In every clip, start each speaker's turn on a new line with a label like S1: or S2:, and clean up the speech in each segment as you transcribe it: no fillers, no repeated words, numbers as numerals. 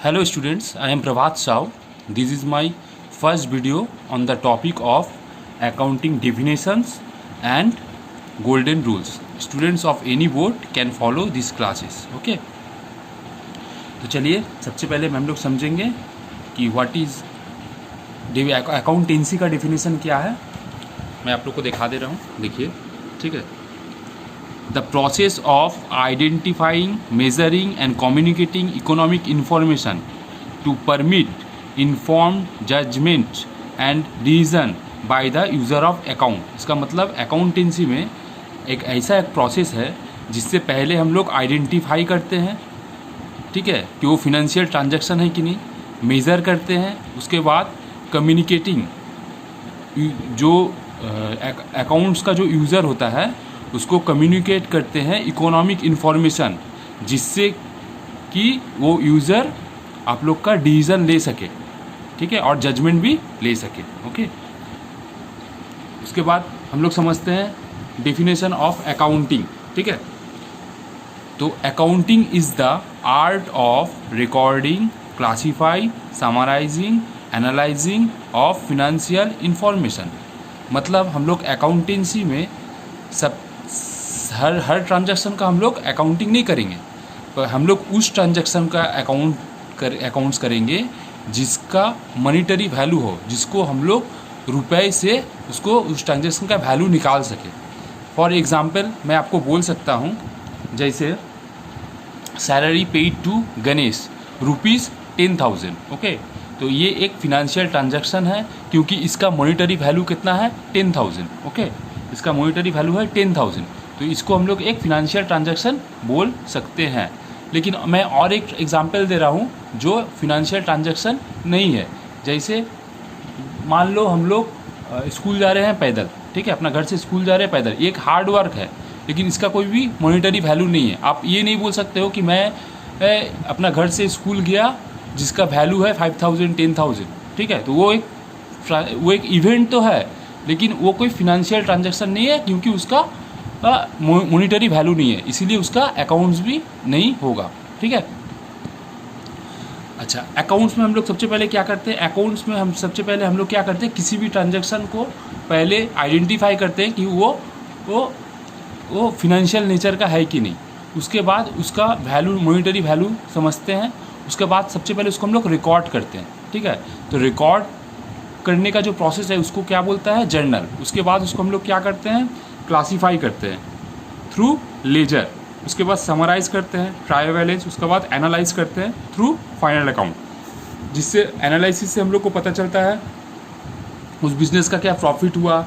S1: Hello students, I am Prabhat Sahu. This is my first video on the topic of accounting definitions and golden rules. Students of any board can follow these classes. Okay? तो चलिए सबसे पहले हम लोग समझेंगे कि what is accountancy का definition क्या है। मैं आप लोग को दिखा दे रहा हूँ, देखिए, ठीक है। The process of identifying, measuring and communicating economic information to permit informed judgment and decision by the user of account। इसका मतलब अकाउंटेंसी में एक ऐसा एक प्रोसेस है जिससे पहले हम लोग आइडेंटिफाई करते हैं, ठीक है, कि वो फिनेंशियल ट्रांजैक्शन है कि नहीं, मेज़र करते हैं, उसके बाद कम्युनिकेटिंग जो अकाउंट्स का जो यूज़र होता है उसको कम्युनिकेट करते हैं इकोनॉमिक इन्फॉर्मेशन, जिससे कि वो यूज़र आप लोग का डिसीजन ले सके, ठीक है, और जजमेंट भी ले सके। ओके, उसके बाद हम लोग समझते हैं डेफिनेशन ऑफ अकाउंटिंग, ठीक है। तो accounting is the art of recording, classify, summarising, analysing of financial information. मतलब हम लोग अकाउंटेंसी में सब हर ट्रांजैक्शन का हम लोग अकाउंटिंग नहीं करेंगे, पर हम लोग उस ट्रांजैक्शन का अकाउंट्स करेंगे जिसका मॉनिटरी वैल्यू हो, जिसको हम लोग रुपए से उसको उस ट्रांजैक्शन का वैल्यू निकाल सके। फॉर एग्जांपल मैं आपको बोल सकता हूँ, जैसे salary paid to Ganesh ₹10,000। Okay, तो ये एक फिनेंशियल ट्रांजैक्शन है क्योंकि इसका मॉनिटरी वैल्यू कितना है, 10,000। ओके, इसका मॉनिटरी वैल्यू है 10,000, तो इसको हम लोग एक फिनेंशियल ट्रांजैक्शन बोल सकते हैं। लेकिन मैं और एक एग्जांपल दे रहा हूँ जो फिनेंशियल ट्रांजैक्शन नहीं है। जैसे मान लो हम लोग स्कूल जा रहे हैं पैदल, ठीक है, अपना घर से स्कूल जा रहे हैं पैदल, ये एक हार्ड वर्क है लेकिन इसका कोई भी मॉनिटरी वैल्यू नहीं है। आप ये नहीं बोल सकते हो कि मैं अपना घर से स्कूल गया जिसका वैल्यू है 5,000 10,000, ठीक है, तो वो एक इवेंट तो है लेकिन वो कोई फिनेंशियल ट्रांजैक्शन नहीं है क्योंकि उसका मॉनिटरी वैल्यू नहीं है, इसीलिए उसका अकाउंट्स भी नहीं होगा, ठीक है। अच्छा, अकाउंट्स में हम लोग सबसे पहले क्या करते हैं, अकाउंट्स में हम सबसे पहले हम लोग क्या करते हैं, किसी भी ट्रांजैक्शन को पहले आइडेंटिफाई करते हैं कि वो फिनेंशियल नेचर का है कि नहीं। उसके बाद उसका वैल्यू, मॉनिटरी वैल्यू समझते हैं। उसके बाद सबसे पहले उसको हम लोग रिकॉर्ड करते हैं, ठीक है। तो रिकॉर्ड करने का जो प्रोसेस है उसको क्या बोलता है, जर्नल। उसके बाद उसको हम लोग क्या करते हैं, क्लासीफाई करते हैं थ्रू लेजर। उसके बाद समराइज़ करते हैं, ट्रायल बैलेंस। उसके बाद एनालाइज करते हैं थ्रू फाइनल अकाउंट, जिससे एनालिसिस से हम लोग को पता चलता है उस बिज़नेस का क्या प्रॉफिट हुआ,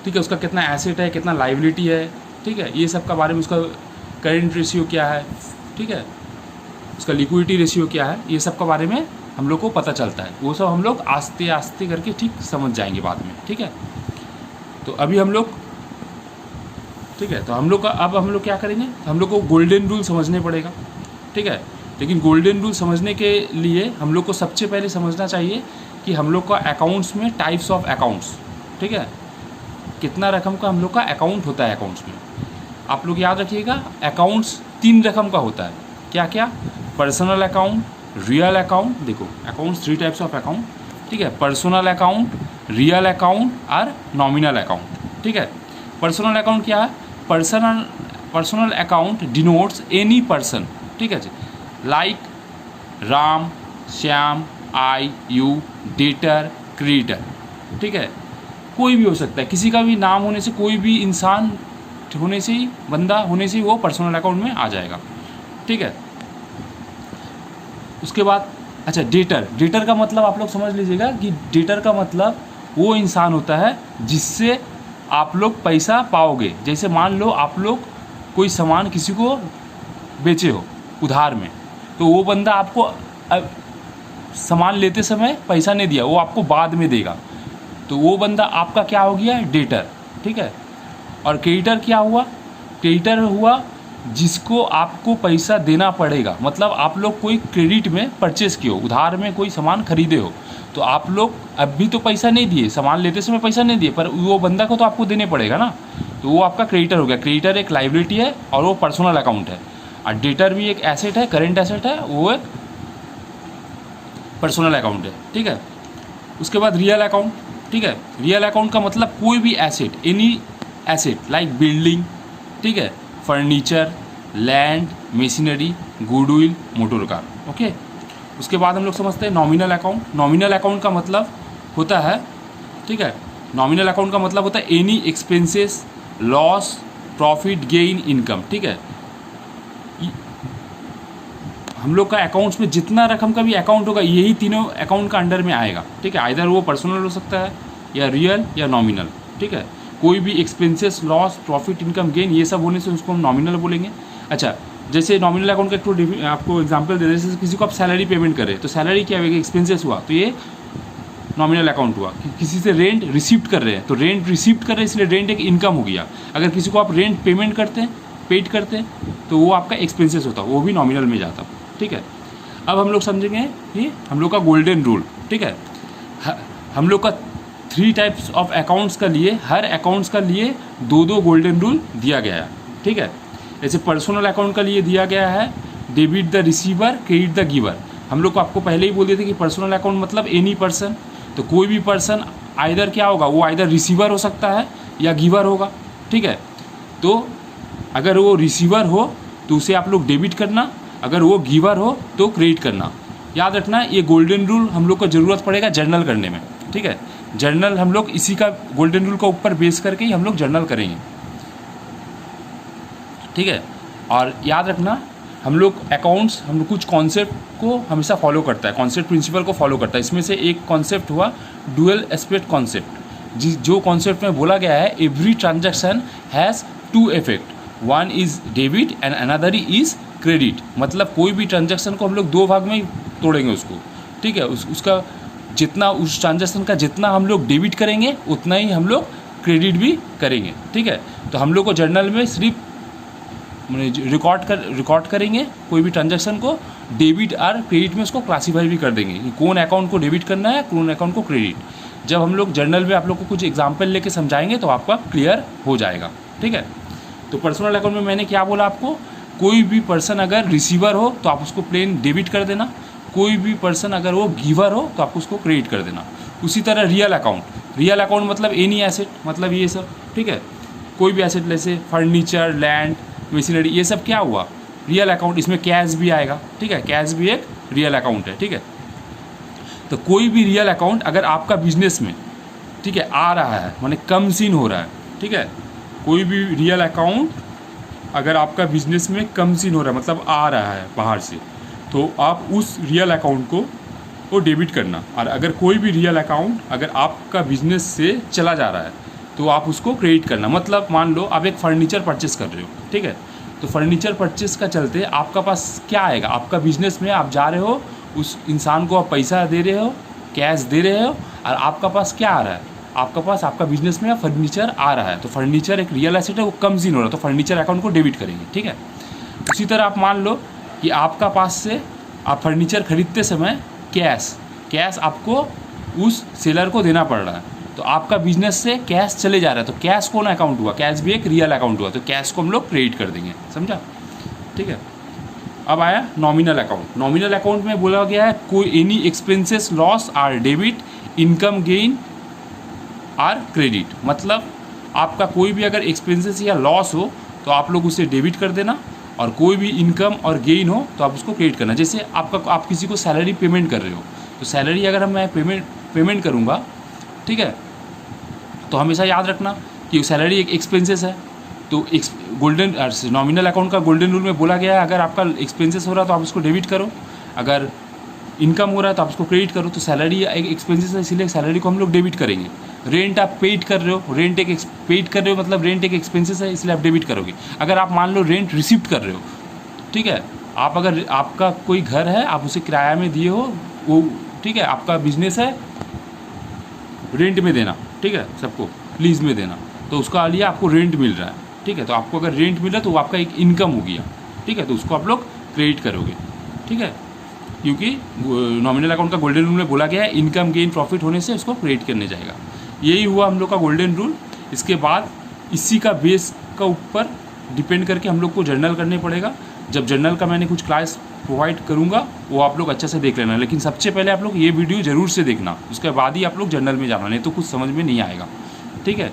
S1: ठीक है, उसका कितना एसेट है, कितना लाइबिलिटी है, ठीक है, ये सब का बारे में, उसका करेंट रेशियो क्या है, ठीक है, उसका लिक्विडिटी रेशियो क्या है, ये सब के बारे में हम लोग को पता चलता है। वो सब हम लोग आस्ते आस्ते करके ठीक समझ जाएंगे बाद में, ठीक है। तो अभी हम लोग, ठीक है, तो हम लोग का अब हम लोग क्या करेंगे, हम लोग को गोल्डन रूल समझने पड़ेगा, ठीक है। लेकिन गोल्डन रूल समझने के लिए हम लोग को सबसे पहले समझना चाहिए कि हम लोग का अकाउंट्स में टाइप्स ऑफ अकाउंट्स, ठीक है, कितना रकम का हम लोग का अकाउंट होता है अकाउंट्स में। आप लोग याद रखिएगा, अकाउंट्स 3 रकम का होता है। क्या क्या, पर्सनल अकाउंट, रियल अकाउंट। देखो, अकाउंट्स 3 टाइप्स ऑफ अकाउंट, ठीक है, पर्सनल अकाउंट, रियल अकाउंट और नॉमिनल अकाउंट, ठीक है। पर्सनल अकाउंट क्या है, personal account denotes any person, ठीक है जी, like Ram, Shyam, I, you, debtor, creditor, ठीक है, कोई भी हो सकता है, किसी का भी नाम होने से, कोई भी इंसान होने से ही, बंदा होने से ही वो पर्सनल अकाउंट में आ जाएगा, ठीक है। उसके बाद अच्छा, डेटर का मतलब आप लोग समझ लीजिएगा कि डेटर का मतलब वो इंसान होता है जिससे आप लोग पैसा पाओगे। जैसे मान लो आप लोग कोई सामान किसी को बेचे हो उधार में, तो वो बंदा आपको सामान लेते समय पैसा नहीं दिया, वो आपको बाद में देगा, तो वो बंदा आपका क्या हो गया, डेटर, ठीक है। और क्रेडिटर क्या हुआ, क्रेडिटर हुआ जिसको आपको पैसा देना पड़ेगा। मतलब आप लोग कोई क्रेडिट में परचेस किए हो, उधार में कोई सामान खरीदे हो, तो आप लोग अभी तो पैसा नहीं दिए, सामान लेते समय पैसा नहीं दिए, पर वो बंदा को तो आपको देने पड़ेगा ना, तो वो आपका क्रेडिटर हो गया। क्रेडिटर एक लाइबिलिटी है और वो पर्सनल अकाउंट है, और डेटर भी एक एसेट है, करेंट एसेट है, वो एक पर्सनल अकाउंट है, ठीक है। उसके बाद रियल अकाउंट, ठीक है। रियल अकाउंट का मतलब कोई भी asset, any asset like building, ठीक है, furniture, land, machinery, goodwill, motor car, okay. उसके बाद हम लोग समझते हैं नॉमिनल अकाउंट। नॉमिनल अकाउंट का मतलब होता है, ठीक है, नॉमिनल अकाउंट का मतलब होता है any expenses, loss, profit, gain, income, ठीक है। हम लोग का अकाउंट्स में जितना रकम का भी अकाउंट होगा यही तीनों अकाउंट का अंडर में आएगा, ठीक है। आइदर वो पर्सनल हो सकता है या रियल या नॉमिनल, ठीक है। कोई भी expenses, loss, profit, income, gain ये सब होने से उसको हम नॉमिनल बोलेंगे। अच्छा, जैसे नॉमिनल अकाउंट का एक आपको एग्जांपल दे दें, जैसे किसी को आप सैलरी पेमेंट करें तो सैलरी क्या होगी, एक्सपेंसेस हुआ तो ये नॉमिनल अकाउंट हुआ। किसी से रेंट रिसीव्ड कर रहे हैं तो रेंट रिसीव्ड कर रहे हैं इसलिए रेंट एक इनकम हो गया। अगर किसी को आप रेंट पेमेंट करते हैं, पेड करते हैं तो वो आपका एक्सपेंसेस होता है, वो भी नॉमिनल में जाता, ठीक है। अब हम लोग समझेंगे कि हम लोग का गोल्डन रूल, ठीक है। हम लोग का 3 टाइप्स ऑफ अकाउंट्स का लिए, हर अकाउंट्स का लिए 2 गोल्डन रूल दिया गया है, ठीक है। जैसे पर्सनल अकाउंट का लिए दिया गया है debit the receiver, credit the giver. हम लोग को आपको पहले ही बोल दिए थे कि पर्सनल अकाउंट मतलब एनी पर्सन, तो कोई भी पर्सन आइदर क्या होगा, वो आइदर रिसीवर हो सकता है या गिवर होगा, ठीक है। तो अगर वो रिसीवर हो तो उसे आप लोग डेबिट करना, अगर वो गिवर हो तो क्रेडिट करना। याद रखना ये गोल्डन रूल हम लोग को ज़रूरत पड़ेगा जर्नल करने में, ठीक है। जर्नल हम लोग इसी का गोल्डन रूल का ऊपर बेस करके ही हम लोग जर्नल करेंगे, ठीक है। और याद रखना हम लोग अकाउंट्स, हम लोग कुछ कॉन्सेप्ट को हमेशा फॉलो करता है, कॉन्सेप्ट प्रिंसिपल को फॉलो करता है। इसमें से एक कॉन्सेप्ट हुआ डुअल एस्पेक्ट कॉन्सेप्ट, जो कॉन्सेप्ट में बोला गया है every transaction has 2 effect, one is debit and another is credit. मतलब कोई भी ट्रांजैक्शन को हम लोग 2 भाग में तोड़ेंगे उसको, ठीक है। उसका जितना, उस ट्रांजैक्शन का जितना हम लोग डेबिट करेंगे उतना ही हम लोग क्रेडिट भी करेंगे, ठीक है। तो हम लोग को जर्नल में सिर्फ रिकॉर्ड करेंगे कोई भी ट्रांजैक्शन को, डेबिट और क्रेडिट में उसको क्लासीफाई भी कर देंगे कि कौन अकाउंट को डेबिट करना है, कौन अकाउंट को क्रेडिट। जब हम लोग जर्नल में आप लोग को कुछ एग्जाम्पल लेके समझाएंगे तो आपका क्लियर हो जाएगा, ठीक है। तो पर्सनल अकाउंट में मैंने क्या बोला आपको, कोई भी पर्सन अगर रिसीवर हो तो आप उसको प्लेन डेबिट कर देना, कोई भी पर्सन अगर वो गिवर हो तो आप उसको क्रेडिट कर देना। उसी तरह रियल अकाउंट मतलब एनी एसेट, मतलब ये सब, ठीक है। कोई भी एसेट जैसे फर्नीचर, लैंड, मशीनरी, ये सब क्या हुआ, रियल अकाउंट। इसमें कैश भी आएगा, ठीक है, कैश भी एक रियल अकाउंट है, ठीक है। तो कोई भी रियल अकाउंट अगर आपका बिजनेस में, ठीक है, आ रहा है, माने कम सीन हो रहा है, ठीक है। कोई भी रियल अकाउंट अगर आपका बिजनेस में कम सीन हो रहा है, मतलब आ रहा है बाहर से, तो आप उस रियल अकाउंट को वो डेबिट करना। और अगर कोई भी रियल अकाउंट अगर आपका बिजनेस से चला जा रहा है तो आप उसको क्रेडिट करना। मतलब मान लो आप एक फर्नीचर परचेस कर रहे हो, ठीक है। तो फर्नीचर परचेस का चलते आपका पास क्या आएगा, आपका बिजनेस में आप जा रहे हो, उस इंसान को आप पैसा दे रहे हो, कैश दे रहे हो, और आपका पास क्या आ रहा है, आपका पास आपका बिजनेस में फर्नीचर आ रहा है। तो फर्नीचर एक रियल एसेट है, वो कम सीन हो रहा है, तो फर्नीचर अकाउंट को डेबिट करेंगे, ठीक है। उसी तरह आप मान लो कि आपका पास से आप फर्नीचर खरीदते समय कैश आपको उस सेलर को देना पड़ रहा है, तो आपका बिजनेस से कैश चले जा रहा है, तो कैश कौन अकाउंट हुआ, कैश भी एक रियल अकाउंट हुआ, तो कैश को हम लोग क्रेडिट कर देंगे, समझा, ठीक है। अब आया नॉमिनल अकाउंट। नॉमिनल अकाउंट में बोला गया है कोई any expenses, loss are debit, income, gain are credit. मतलब आपका कोई भी अगर एक्सपेंसेस या लॉस हो तो आप लोग उसे डेबिट कर देना, और कोई भी इनकम और गेन हो तो आप उसको क्रेडिट करना। जैसे आप किसी को सैलरी पेमेंट कर रहे हो, तो सैलरी अगर मैं पेमेंट करूँगा, ठीक है, तो हमेशा याद रखना कि सैलरी एक एक्सपेंसेस है। तो गोल्डन नॉमिनल अकाउंट का गोल्डन रूल में बोला गया है अगर आपका एक्सपेंसेस हो रहा है तो आप उसको डेबिट करो, अगर इनकम हो रहा है तो आप उसको क्रेडिट करो। तो सैलरी एक एक्सपेंसेस है, इसीलिए सैलरी को हम लोग डेबिट करेंगे। रेंट आप पेड कर रहे हो, पेड कर रहे हो मतलब रेंट एक एक्सपेंसेस है, इसलिए आप डेबिट करोगे। अगर आप मान लो रेंट रिसीव कर रहे हो, ठीक है, आप अगर आपका कोई घर है, आप उसे किराया में दिए हो, वो ठीक है, आपका बिजनेस है रेंट में देना, ठीक है, सबको लीज में देना, तो उसका लिए आपको रेंट मिल रहा है, ठीक है। तो आपको अगर रेंट मिला तो वो आपका एक इनकम हो गया, ठीक है, तो उसको आप लोग क्रेडिट करोगे, ठीक है, क्योंकि नॉमिनल अकाउंट का गोल्डन रूल में बोला गया है इनकम, गेन, प्रॉफिट होने से उसको क्रेडिट करने जाएगा। यही हुआ हम लोग का गोल्डन रूल। इसके बाद इसी का बेस का ऊपर डिपेंड करके हम लोग को जर्नल करने पड़ेगा। जब जर्नल का मैंने कुछ क्लास प्रोवाइड करूँगा, वो आप लोग अच्छे से देख लेना। लेकिन सबसे पहले आप लोग ये वीडियो ज़रूर से देखना, उसके बाद ही आप लोग जर्नल में जाना, नहीं तो कुछ समझ में नहीं आएगा। ठीक है,